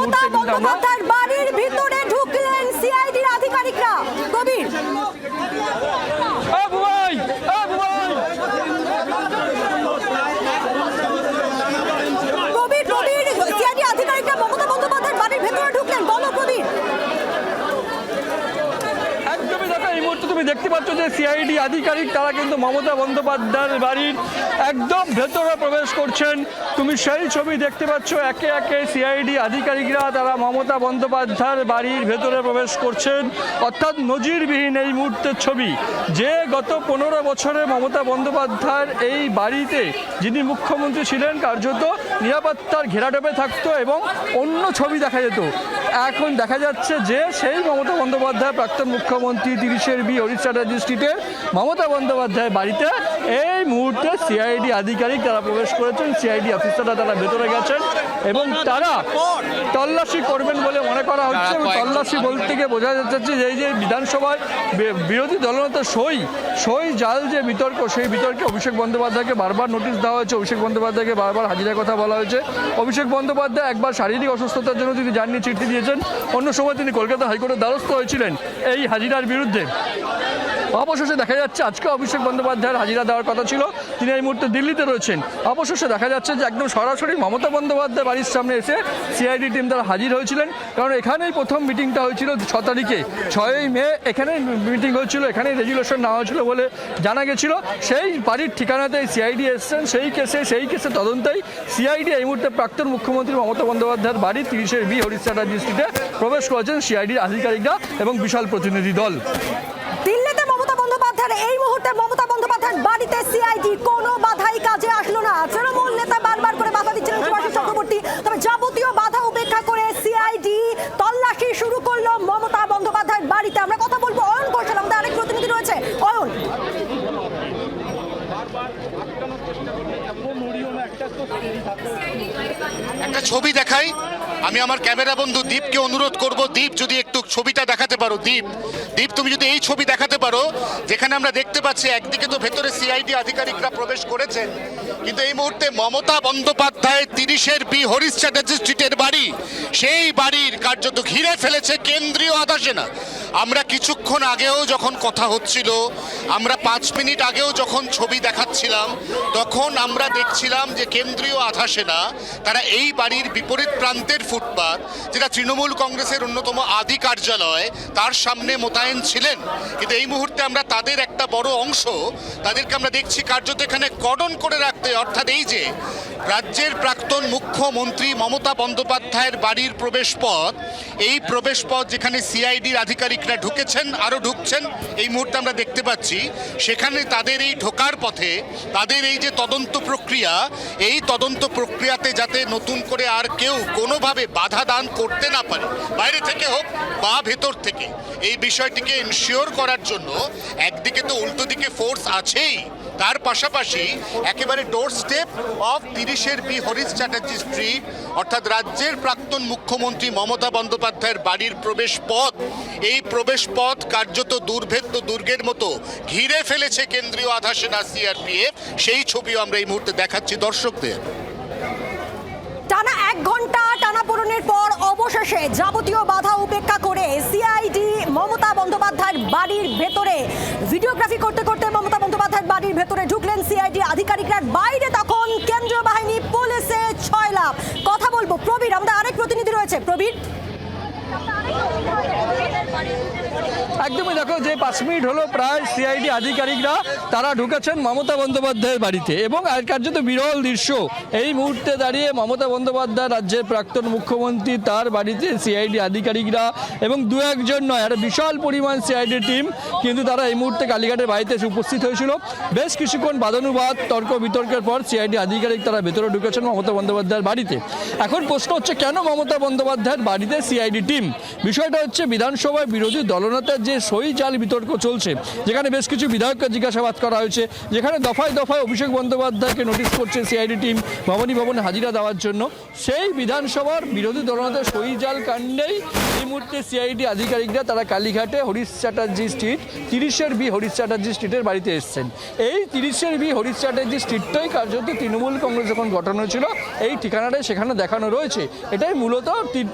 মুহূর্তে কিন্তু আমরা বাড়ির ভিতরে ঢুকলেন সিআইডির আধিকারিকরা। কবির, সিআইডি আধিকারিকরা মমতা বন্দ্যোপাধ্যায়ের বাড়ির ভেতরে ঢুকলেন, বলো কবির। একদমই দেখো, এই মুহূর্তে তুমি দেখতে পাচ্ছ যে সিআইডি আধিকারিক তারা কিন্তু মমতা বন্দ্যোপাধ্যায়ের বাড়ির একদম ভেতরে প্রবেশ করছেন। তুমি সেই ছবি দেখতে পাচ্ছ, একে একে সিআইডি আধিকারিকরা তারা মমতা বন্দ্যোপাধ্যায়ের বাড়ির ভেতরে প্রবেশ করছেন। অর্থাৎ নজিরবিহীন এই মুহূর্তের ছবি, যে গত 15 বছরে মমতা বন্দ্যোপাধ্যায়ের এই বাড়িতে যিনি মুখ্যমন্ত্রী ছিলেন কার্যত নিরাপত্তার ঘেরাটোপে থাকতো এবং অন্য ছবি দেখা যেত। এখন দেখা যাচ্ছে যে সেই মমতা বন্দ্যোপাধ্যায় প্রাক্তন মুখ্যমন্ত্রী 30 বি হরিশ চ্যাটার্জি স্ট্রিটের মমতা বন্দ্যোপাধ্যায়ের বাড়িতে এই মুহূর্তে সিআইডি আধিকারিক তারা প্রবেশ করেছেন। সিআইডি অফিসাররা তারা ভেতরে গেছেন এবং তারা তল্লাশি করবেন বলে মনে করা হচ্ছে। তল্লাশি বলতে গিয়ে বোঝা যাচ্ছে যে এই যে বিধানসভায় বিরোধী দলনেতা সই জাল যে বিতর্ক, সেই বিতর্কে অভিষেক বন্দ্যোপাধ্যায়কে বারবার নোটিশ দেওয়া হয়েছে। অভিষেক বন্দ্যোপাধ্যায়কে বারবার হাজিরার কথা বলা হয়েছে। অভিষেক বন্দ্যোপাধ্যায় একবার শারীরিক অসুস্থতার জন্য তিনি জাননি চিঠি দিয়েছেন, অন্য সময় তিনি কলকাতা হাইকোর্টের দ্বারস্থ হয়েছিলেন এই হাজিরার বিরুদ্ধে। অবশেষে দেখা যাচ্ছে আজকে অভিষেক বন্দ্যোপাধ্যায়ের হাজিরা দেওয়ার কথা ছিল, তিনি এই মুহূর্তে দিল্লিতে রয়েছেন। অবশেষে দেখা যাচ্ছে যে একদম সরাসরি মমতা বন্দ্যোপাধ্যায় বাড়ির সামনে এসে সিআইডি টিম তারা হাজির হয়েছিলেন। কারণ এখানেই প্রথম মিটিংটা হয়েছিল 6 তারিখে, 6ই মে এখানেই মিটিং হয়েছিল, এখানেই রেজুলেশন নেওয়া হয়েছিল বলে জানা গেছিল। সেই বাড়ির ঠিকানাতেই সিআইডি এসছেন। সেই কেসে তদন্তেই সিআইডি এই মুহূর্তে প্রাক্তন মুখ্যমন্ত্রী মমতা বন্দ্যোপাধ্যায়ের বাড়ি 30 বি হরিশ চ্যাটার্জি স্ট্রিটে প্রবেশ করেছেন সিআইডির আধিকারিকরা এবং বিশাল প্রতিনিধি দল। দিল্লিতে মমতা বন্দ্যোপাধ্যায়ের এই মুহূর্তে মমতা বন্দ্যোপাধ্যায়ের বাড়িতে সিআইডি কোনো বাধাই কাজে আসলো না। তৃণমূল নেতা বারবার করে বাধা দিচ্ছিলেন সুভাষ চক্রবর্তী, তবে যাবতীয় বাধা উপেক্ষা করে সিআইডি তল্লাশি শুরু করলো মমতা বন্দ্যোপাধ্যায়ের বাড়িতে। আমরা কথা বলবো অয়ন ঘোষাল, আমাদের আরেক প্রতিনিধি রয়েছে। অয়ন, একটা ছবি দেখাই। আমি আমার ক্যামেরা বন্ধু দীপকে অনুরোধ করব, দীপ যদি একটু ছবিটা দেখাতে পারো। দীপ তুমি যদি এই ছবি দেখাতে পারো, যেখানে আমরা দেখতে পাচ্ছি একদিকে তো ভেতরে সিআইডি আধিকারিকরা প্রবেশ করেছেন, কিন্তু এই মুহূর্তে মমতা বন্দ্যোপাধ্যায়ের 30 বি হরিশ চ্যাটার্জি স্ট্রিটের বাড়ি, সেই বাড়ির কার্যত ঘিরে ফেলেছে কেন্দ্রীয় আধা সেনা। আমরা কিছুক্ষণ আগেও যখন কথা হচ্ছিল, আমরা 5 মিনিট আগেও যখন ছবি দেখাচ্ছিলাম, তখন আমরা দেখছিলাম যে কেন্দ্রীয় আধা সেনা তারা এই বাড়ির বিপরীত প্রান্তের ফুটপাত, যেটা তৃণমূল কংগ্রেসের অন্যতম আদি কার্যালয়, তার সামনে মোতায়েন ছিলেন। কিন্তু এই মুহূর্তে আমরা তাদের একটা বড় অংশ তাদেরকে আমরা দেখছি কার্যত এখানে কর্ডন করে রাখতে। অর্থাৎ এই যে রাজ্যের প্রাক্তন মুখ্যমন্ত্রী মমতা বন্দ্যোপাধ্যায়ের বাড়ির প্রবেশপথ, এই প্রবেশপথ যেখানে সিআইডির আধিকারিকরা ঢুকেছেন, আরও ঢুকছেন এই মুহূর্তে আমরা দেখতে পাচ্ছি, সেখানে তাদের এই ঢোকার পথে তাদের এই যে তদন্ত প্রক্রিয়া, এই তদন্ত প্রক্রিয়াতে যাতে নতুন করে আর কেউ কোনোভাবে বাধা দান করতে না পারে, বাইরে থেকে হোক বা ভেতর থেকে, এই বিষয়টিকে এনশিওর করার জন্য একদিকে তো উল্টো দিকে ফোর্স আছেই, তার পাশাপাশি একেবারে door step of 30 B Harish Chatterjee street, অর্থাৎ রাজ্যের প্রাক্তন মুখ্যমন্ত্রী মমতা বন্দ্যোপাধ্যায়ের বাড়ির প্রবেশ পথ, এই প্রবেশ পথ কার্যত দুর্ভেদ্য দুর্গের মতো ঘিরে ফেলেছে কেন্দ্রীয় আধা সেনা সিআরপিএফ। সেই ছবিও আমরা এই মুহূর্তে দেখাচ্ছি দর্শকদের। টানা 1 ঘন্টা টানাপোড়েনের পর অবশেষে যাবতীয় বাধা উপেক্ষা করে সিআইডি মমতা বন্দ্যোপাধ্যায়ের বাড়ির ভেতরে ভিডিওগ্রাফি করতে করতে মমতা বন্দ্যোপাধ্যায়ের বাড়ির ভেতরে ঢুকলেন সিআইডি আধিকারিকরা। বাইরে তখন কেন্দ্রীয় বাহিনী, পুলিশে ছয়লাভ। কথা বলবো প্রবীর, আমাদের আরেক প্রতিনিধি রয়েছে। প্রবীর, একদমই দেখো, যে 5 মিনিট হলো প্রায় সিআইডি আধিকারিকরা তারা ঢুকেছেন মমতা বন্দ্যোপাধ্যায়ের বাড়িতে এবং আর কার্যত বিরল দৃশ্য এই মুহূর্তে দাঁড়িয়ে মমতা বন্দ্যোপাধ্যায় রাজ্যের প্রাক্তন মুখ্যমন্ত্রী তার বাড়িতে সিআইডি আধিকারিকরা এবং 2-1 জন নয়, একটা বিশাল পরিমাণ সিআইডি টিম কিন্তু তারা এই মুহূর্তে কালীঘাটের বাড়িতে এসে উপস্থিত হয়েছিল। বেশ কিছুক্ষণ বাদানুবাদ তর্ক বিতর্কের পর সিআইডি আধিকারিক তারা ভেতরে ঢুকেছেন মমতা বন্দ্যোপাধ্যায়ের বাড়িতে। এখন প্রশ্ন হচ্ছে কেন মমতা বন্দ্যোপাধ্যায়ের বাড়িতে সিআইডি টিম? বিষয়টা হচ্ছে বিধানসভায় বিরোধী দলনেতা দলনেতার যে সই জাল বিতর্ক চলছে, যেখানে বেশ কিছু বিধায়ককে জিজ্ঞাসাবাদ করা হয়েছে, যেখানে দফায় দফায় অভিষেক বন্দ্যোপাধ্যায়কে নোটিশ করছে সিআইডি টিম ভবানী ভবনে হাজিরা দেওয়ার জন্য, সেই বিধানসভার বিরোধী দলনেতার সই জাল কাণ্ডেই এই মুহূর্তে সিআইডি আধিকারিকরা তারা কালীঘাটে হরিশ চ্যাটার্জি স্ট্রিট 30-এর বি হরিশ চ্যাটার্জি স্ট্রিটের বাড়িতে এসছেন। এই 30-এর বি হরিশ চ্যাটার্জি স্ট্রিটটাই কার্যত তৃণমূল কংগ্রেস যখন গঠন হয়েছিল এই ঠিকানাটাই সেখানে দেখানো রয়েছে। এটাই মূলত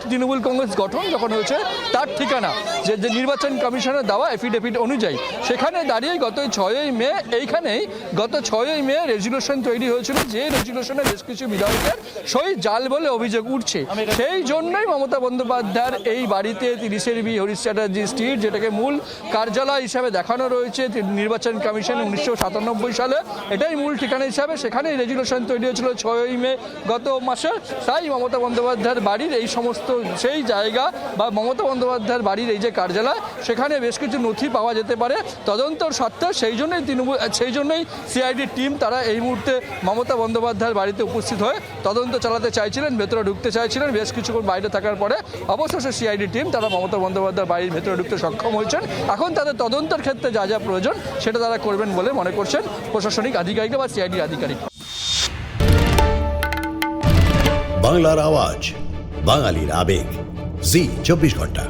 তৃণমূল কংগ্রেস গঠন যখন হয়েছে তার ঠিকানা, যে নির্বাচন কমিশনের দেওয়া এফিডেভিট অনুযায়ী। সেখানে দাঁড়িয়ে গত 6ই মে এইখানেই গত 6ই মে রেজুলেশন তৈরি হয়েছিল, যে রেজুলেশনে বেশ কিছু বিধায়কের সই জাল বলে অভিযোগ উঠছে। সেই জন্যই মমতা বন্দ্যোপাধ্যায়ের এই বাড়িতে 30-এর বি হরিশ চ্যাটার্জি স্ট্রিট, যেটাকে মূল কার্যালয় হিসাবে দেখানো রয়েছে নির্বাচন কমিশন 1997 সালে, এটাই মূল ঠিকানা হিসাবে সেখানেই রেজুলেশন তৈরি হয়েছিল 6ই মে গত মাসে। তাই মমতা বন্দ্যোপাধ্যায়ের বাড়ির এই সমস্ত সেই জায়গা বা মমতা বন্দ্যোপাধ্যায়ের বাড়ির এই যে কার্যালয়, সেখানে বেশ কিছু নথি পাওয়া যেতে পারে তদন্তর স্বার্থে। সেই জন্যই সিআইডি টিম তারা এই মুহূর্তে মমতা বন্দ্যোপাধ্যায়ের বাড়িতে উপস্থিত হয়ে তদন্ত চালাতে চাইছিলেন, ভেতরে ঢুকতে চাইছিলেন। বেশ কিছুক্ষণ বাইরে থাকার পরে অবশেষে সিআইডি টিম তারা মমতা বন্দ্যোপাধ্যায়ের বাড়ির ভেতরে ঢুকতে সক্ষম হয়েছেন। এখন তাদের তদন্তের ক্ষেত্রে যা যা প্রয়োজন সেটা তারা করবেন বলে মনে করছেন প্রশাসনিক আধিকারিক বা সিআইডি আধিকারিক। বাংলার আওয়াজ, বাঙালির আবেগ, জি 24 ঘন্টা।